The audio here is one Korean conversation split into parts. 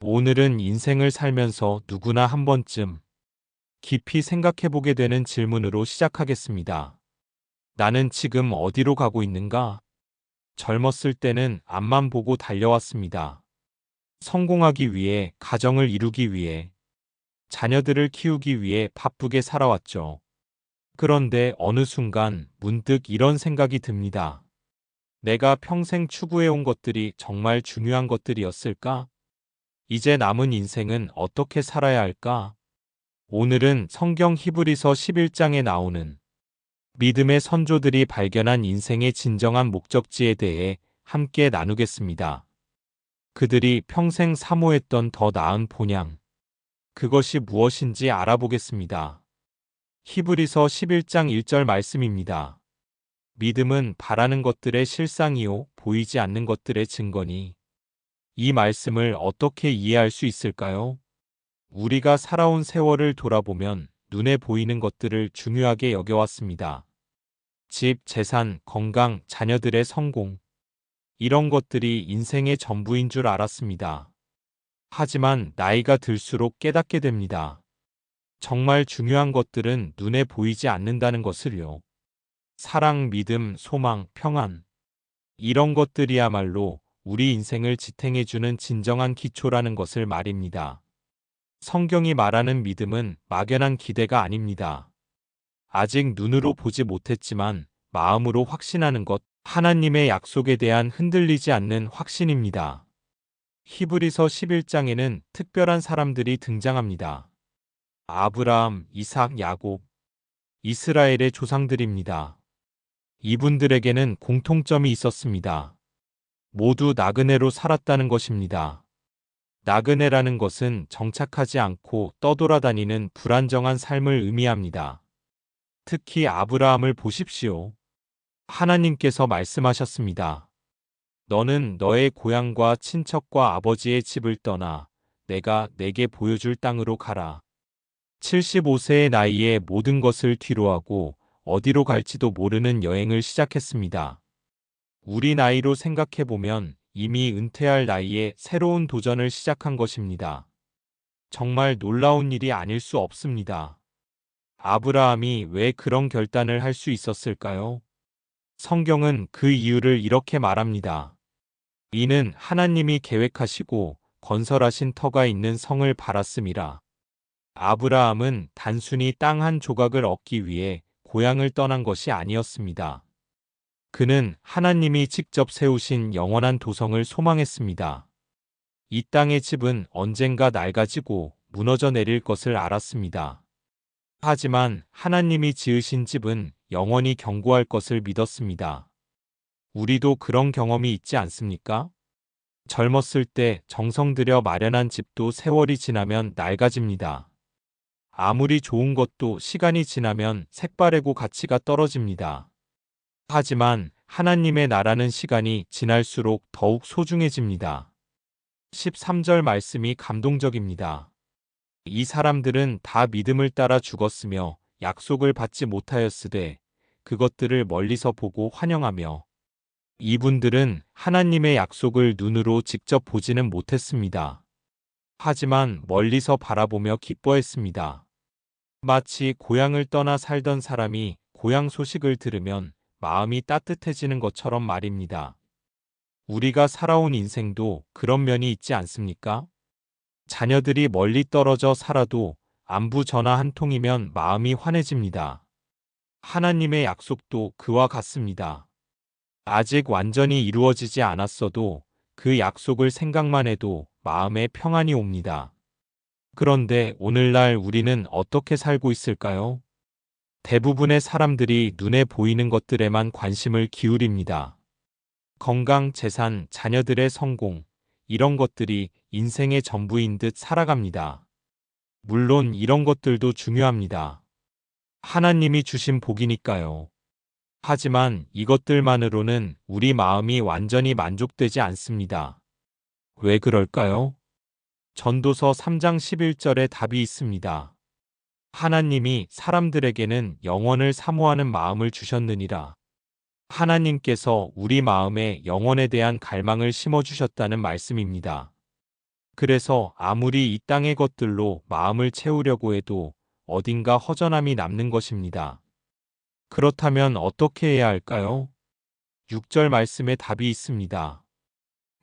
오늘은 인생을 살면서 누구나 한 번쯤 깊이 생각해보게 되는 질문으로 시작하겠습니다. 나는 지금 어디로 가고 있는가? 젊었을 때는 앞만 보고 달려왔습니다. 성공하기 위해, 가정을 이루기 위해, 자녀들을 키우기 위해 바쁘게 살아왔죠. 그런데 어느 순간 문득 이런 생각이 듭니다. 내가 평생 추구해온 것들이 정말 중요한 것들이었을까? 이제 남은 인생은 어떻게 살아야 할까? 오늘은 성경 히브리서 11장에 나오는 믿음의 선조들이 발견한 인생의 진정한 목적지에 대해 함께 나누겠습니다. 그들이 평생 사모했던 더 나은 본향, 그것이 무엇인지 알아보겠습니다. 히브리서 11장 1절 말씀입니다. 믿음은 바라는 것들의 실상이요 보이지 않는 것들의 증거니. 이 말씀을 어떻게 이해할 수 있을까요? 우리가 살아온 세월을 돌아보면 눈에 보이는 것들을 중요하게 여겨왔습니다. 집, 재산, 건강, 자녀들의 성공. 이런 것들이 인생의 전부인 줄 알았습니다. 하지만 나이가 들수록 깨닫게 됩니다. 정말 중요한 것들은 눈에 보이지 않는다는 것을요. 사랑, 믿음, 소망, 평안. 이런 것들이야말로 우리 인생을 지탱해주는 진정한 기초라는 것을 말입니다. 성경이 말하는 믿음은 막연한 기대가 아닙니다. 아직 눈으로 보지 못했지만 마음으로 확신하는 것, 하나님의 약속에 대한 흔들리지 않는 확신입니다. 히브리서 11장에는 특별한 사람들이 등장합니다. 아브라함, 이삭, 야곱, 이스라엘의 조상들입니다. 이분들에게는 공통점이 있었습니다. 모두 나그네로 살았다는 것입니다. 나그네라는 것은 정착하지 않고 떠돌아다니는 불안정한 삶을 의미합니다. 특히 아브라함을 보십시오. 하나님께서 말씀하셨습니다. 너는 너의 고향과 친척과 아버지의 집을 떠나 내가 내게 보여줄 땅으로 가라. 75세의 나이에 모든 것을 뒤로하고 어디로 갈지도 모르는 여행을 시작했습니다. 우리 나이로 생각해보면 이미 은퇴할 나이에 새로운 도전을 시작한 것입니다. 정말 놀라운 일이 아닐 수 없습니다. 아브라함이 왜 그런 결단을 할 수 있었을까요? 성경은 그 이유를 이렇게 말합니다. 이는 하나님이 계획하시고 건설하신 터가 있는 성을 바랐음이라. 아브라함은 단순히 땅 한 조각을 얻기 위해 고향을 떠난 것이 아니었습니다. 그는 하나님이 직접 세우신 영원한 도성을 소망했습니다. 이 땅의 집은 언젠가 낡아지고 무너져 내릴 것을 알았습니다. 하지만 하나님이 지으신 집은 영원히 견고할 것을 믿었습니다. 우리도 그런 경험이 있지 않습니까? 젊었을 때 정성 들여 마련한 집도 세월이 지나면 낡아집니다. 아무리 좋은 것도 시간이 지나면 색바래고 가치가 떨어집니다. 하지만 하나님의 나라는 시간이 지날수록 더욱 소중해집니다. 13절 말씀이 감동적입니다. 이 사람들은 다 믿음을 따라 죽었으며 약속을 받지 못하였으되 그것들을 멀리서 보고 환영하며 이분들은 하나님의 약속을 눈으로 직접 보지는 못했습니다. 하지만 멀리서 바라보며 기뻐했습니다. 마치 고향을 떠나 살던 사람이 고향 소식을 들으면 마음이 따뜻해지는 것처럼 말입니다. 우리가 살아온 인생도 그런 면이 있지 않습니까? 자녀들이 멀리 떨어져 살아도 안부 전화 한 통이면 마음이 환해집니다. 하나님의 약속도 그와 같습니다. 아직 완전히 이루어지지 않았어도 그 약속을 생각만 해도 마음에 평안이 옵니다. 그런데 오늘날 우리는 어떻게 살고 있을까요? 대부분의 사람들이 눈에 보이는 것들에만 관심을 기울입니다. 건강, 재산, 자녀들의 성공, 이런 것들이 인생의 전부인 듯 살아갑니다. 물론 이런 것들도 중요합니다. 하나님이 주신 복이니까요. 하지만 이것들만으로는 우리 마음이 완전히 만족되지 않습니다. 왜 그럴까요? 전도서 3장 11절에 답이 있습니다. 하나님이 사람들에게는 영원을 사모하는 마음을 주셨느니라. 하나님께서 우리 마음에 영원에 대한 갈망을 심어주셨다는 말씀입니다. 그래서 아무리 이 땅의 것들로 마음을 채우려고 해도 어딘가 허전함이 남는 것입니다. 그렇다면 어떻게 해야 할까요? 6절 말씀에 답이 있습니다.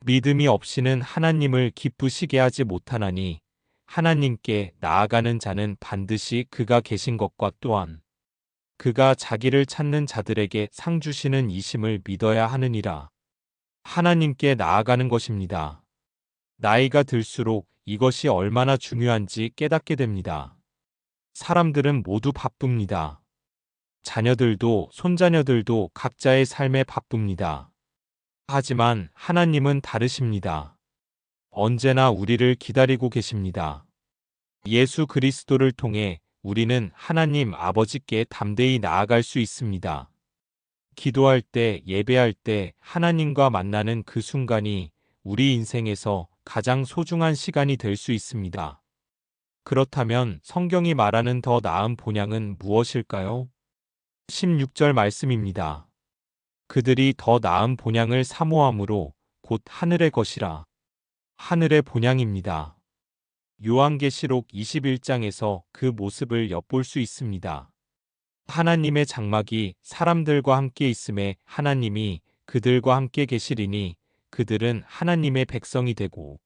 믿음이 없이는 하나님을 기쁘시게 하지 못하나니 하나님께 나아가는 자는 반드시 그가 계신 것과 또한 그가 자기를 찾는 자들에게 상 주시는 이심을 믿어야 하느니라. 하나님께 나아가는 것입니다. 나이가 들수록 이것이 얼마나 중요한지 깨닫게 됩니다. 사람들은 모두 바쁩니다. 자녀들도 손자녀들도 각자의 삶에 바쁩니다. 하지만 하나님은 다르십니다. 언제나 우리를 기다리고 계십니다. 예수 그리스도를 통해 우리는 하나님 아버지께 담대히 나아갈 수 있습니다. 기도할 때, 예배할 때 하나님과 만나는 그 순간이 우리 인생에서 가장 소중한 시간이 될 수 있습니다. 그렇다면 성경이 말하는 더 나은 본향은 무엇일까요? 16절 말씀입니다. 그들이 더 나은 본향을 사모함으로 곧 하늘의 것이라. 하늘의 본향입니다. 요한계시록 21장에서 그 모습을 엿볼 수 있습니다. 하나님의 장막이 사람들과 함께 있음에 하나님이 그들과 함께 계시리니 그들은 하나님의 백성이 되고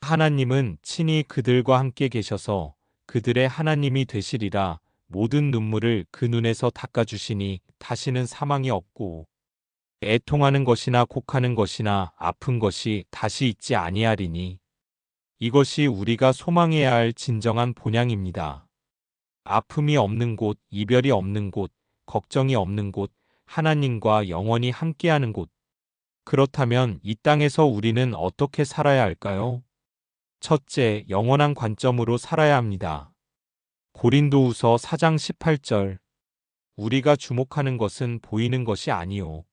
하나님은 친히 그들과 함께 계셔서 그들의 하나님이 되시리라. 모든 눈물을 그 눈에서 닦아주시니 다시는 사망이 없고 애통하는 것이나 곡하는 것이나 아픈 것이 다시 있지 아니하리니 이것이 우리가 소망해야 할 진정한 본향입니다. 아픔이 없는 곳, 이별이 없는 곳, 걱정이 없는 곳, 하나님과 영원히 함께하는 곳. 그렇다면 이 땅에서 우리는 어떻게 살아야 할까요? 첫째, 영원한 관점으로 살아야 합니다. 고린도후서 4장 18절. 우리가 주목하는 것은 보이는 것이 아니요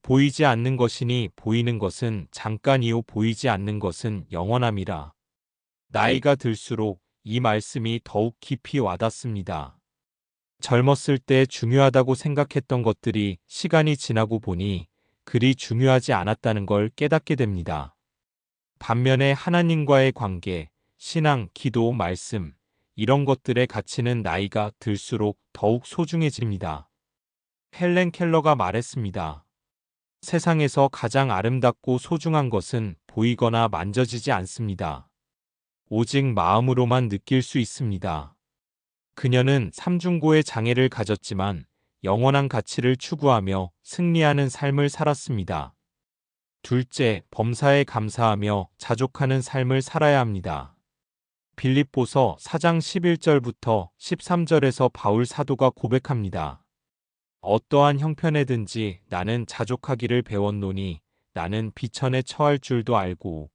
보이지 않는 것이니 보이는 것은 잠깐이요 보이지 않는 것은 영원함이라. 나이가 들수록 이 말씀이 더욱 깊이 와닿습니다. 젊었을 때 중요하다고 생각했던 것들이 시간이 지나고 보니 그리 중요하지 않았다는 걸 깨닫게 됩니다. 반면에 하나님과의 관계, 신앙, 기도, 말씀, 이런 것들의 가치는 나이가 들수록 더욱 소중해집니다. 헬렌 켈러가 말했습니다. 세상에서 가장 아름답고 소중한 것은 보이거나 만져지지 않습니다. 오직 마음으로만 느낄 수 있습니다. 그녀는 삼중고의 장애를 가졌지만 영원한 가치를 추구하며 승리하는 삶을 살았습니다. 둘째, 범사에 감사하며 자족하는 삶을 살아야 합니다. 빌립보서 4장 11절부터 13절에서 바울 사도가 고백합니다. 어떠한 형편에든지 나는 자족하기를 배웠노니 나는 비천에 처할 줄도 알고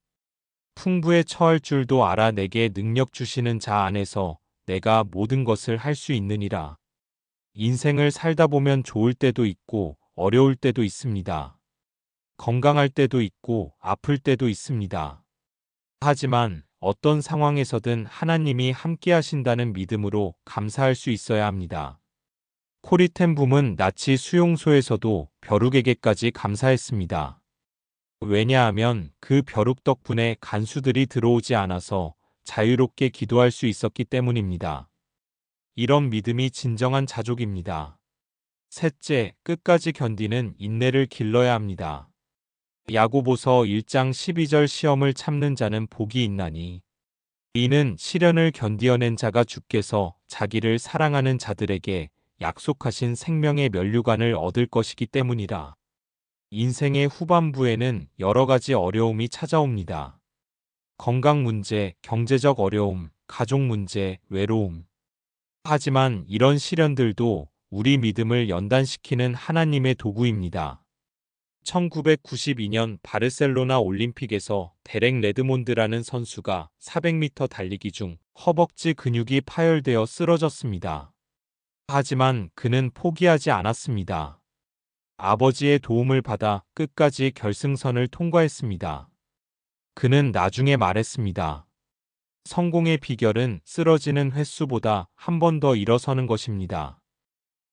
풍부에 처할 줄도 알아 내게 능력 주시는 자 안에서 내가 모든 것을 할 수 있느니라. 인생을 살다 보면 좋을 때도 있고 어려울 때도 있습니다. 건강할 때도 있고 아플 때도 있습니다. 하지만 어떤 상황에서든 하나님이 함께 하신다는 믿음으로 감사할 수 있어야 합니다. 코리텐붐은 나치 수용소에서도 벼룩에게까지 감사했습니다. 왜냐하면 그 벼룩 덕분에 간수들이 들어오지 않아서 자유롭게 기도할 수 있었기 때문입니다. 이런 믿음이 진정한 자족입니다. 셋째, 끝까지 견디는 인내를 길러야 합니다. 야고보서 1장 12절 시험을 참는 자는 복이 있나니 이는 시련을 견디어낸 자가 주께서 자기를 사랑하는 자들에게 약속하신 생명의 면류관을 얻을 것이기 때문이라. 인생의 후반부에는 여러 가지 어려움이 찾아옵니다. 건강 문제, 경제적 어려움, 가족 문제, 외로움. 하지만 이런 시련들도 우리 믿음을 연단시키는 하나님의 도구입니다. 1992년 바르셀로나 올림픽에서 데렉 레드몬드라는 선수가 400m 달리기 중 허벅지 근육이 파열되어 쓰러졌습니다. 하지만 그는 포기하지 않았습니다. 아버지의 도움을 받아 끝까지 결승선을 통과했습니다. 그는 나중에 말했습니다. 성공의 비결은 쓰러지는 횟수보다 한 번 더 일어서는 것입니다.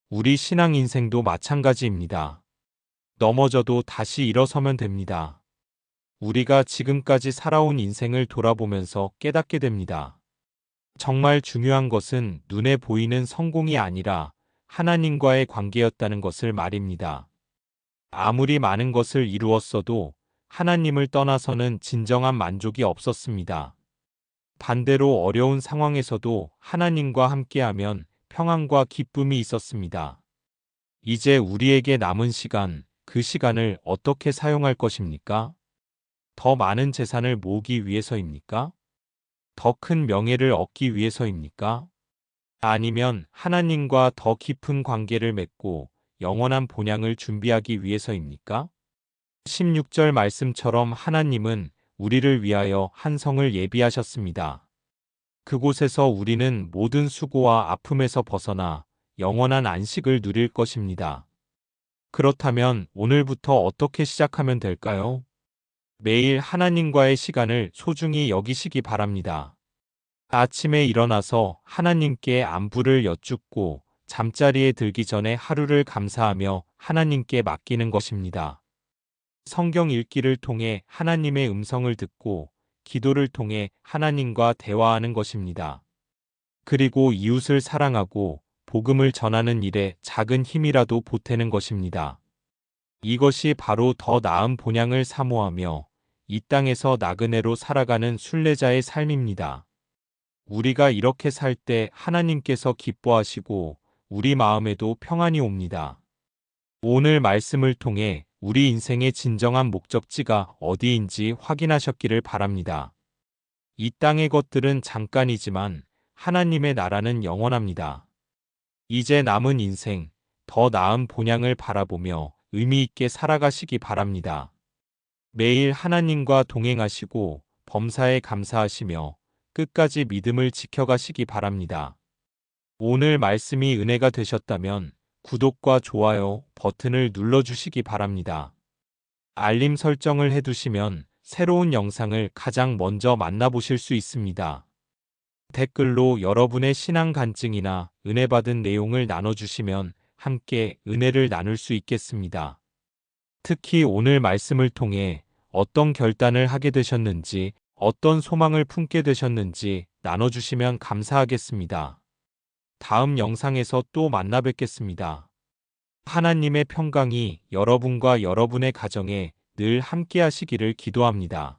우리 신앙 인생도 마찬가지입니다. 넘어져도 다시 일어서면 됩니다. 우리가 지금까지 살아온 인생을 돌아보면서 깨닫게 됩니다. 정말 중요한 것은 눈에 보이는 성공이 아니라 하나님과의 관계였다는 것을 말입니다. 아무리 많은 것을 이루었어도 하나님을 떠나서는 진정한 만족이 없었습니다. 반대로 어려운 상황에서도 하나님과 함께하면 평안과 기쁨이 있었습니다. 이제 우리에게 남은 시간, 그 시간을 어떻게 사용할 것입니까? 더 많은 재산을 모으기 위해서입니까? 더 큰 명예를 얻기 위해서입니까? 아니면 하나님과 더 깊은 관계를 맺고 영원한 본향을 준비하기 위해서입니까? 16절 말씀처럼 하나님은 우리를 위하여 한 성을 예비하셨습니다. 그곳에서 우리는 모든 수고와 아픔에서 벗어나 영원한 안식을 누릴 것입니다. 그렇다면 오늘부터 어떻게 시작하면 될까요? 매일 하나님과의 시간을 소중히 여기시기 바랍니다. 아침에 일어나서 하나님께 안부를 여쭙고 잠자리에 들기 전에 하루를 감사하며 하나님께 맡기는 것입니다. 성경 읽기를 통해 하나님의 음성을 듣고 기도를 통해 하나님과 대화하는 것입니다. 그리고 이웃을 사랑하고 복음을 전하는 일에 작은 힘이라도 보태는 것입니다. 이것이 바로 더 나은 본향을 사모하며 이 땅에서 나그네로 살아가는 순례자의 삶입니다. 우리가 이렇게 살 때 하나님께서 기뻐하시고 우리 마음에도 평안이 옵니다. 오늘 말씀을 통해 우리 인생의 진정한 목적지가 어디인지 확인하셨기를 바랍니다. 이 땅의 것들은 잠깐이지만 하나님의 나라는 영원합니다. 이제 남은 인생, 더 나은 본향을 바라보며 의미 있게 살아가시기 바랍니다. 매일 하나님과 동행하시고 범사에 감사하시며 끝까지 믿음을 지켜가시기 바랍니다. 오늘 말씀이 은혜가 되셨다면 구독과 좋아요 버튼을 눌러주시기 바랍니다. 알림 설정을 해두시면 새로운 영상을 가장 먼저 만나보실 수 있습니다. 댓글로 여러분의 신앙 간증이나 은혜 받은 내용을 나눠주시면 함께 은혜를 나눌 수 있겠습니다. 특히 오늘 말씀을 통해 어떤 결단을 하게 되셨는지, 어떤 소망을 품게 되셨는지 나눠주시면 감사하겠습니다. 다음 영상에서 또 만나 뵙겠습니다. 하나님의 평강이 여러분과 여러분의 가정에 늘 함께 하시기를 기도합니다.